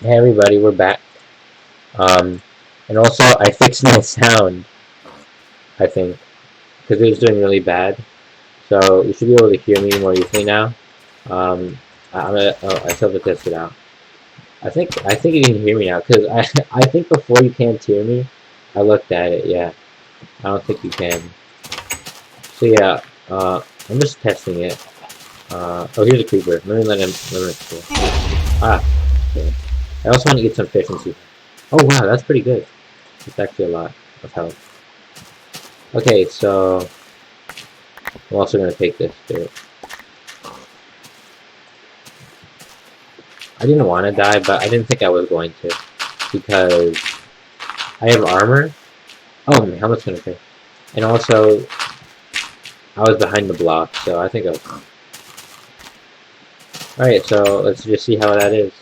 Hey everybody, we're back. Um, and also I fixed my sound, I think, because it was doing really bad. So you should be able to hear me more easily now. I still have to test it out. I think you can hear me now because I think before you can't hear me. I looked at it. Yeah, I don't think you can. So yeah, I'm just testing it. Oh, here's a creeper. Let me let him explore. Ah, okay. I also want to get some fish and see. Oh wow, that's pretty good. It's actually a lot of health. Okay, so I'm also gonna take this too. I didn't want to die, but I didn't think I was going to because I have armor. Oh, my helmet's gonna take. And also, I was behind the block, so I think I was. Alright, so let's just see how that is.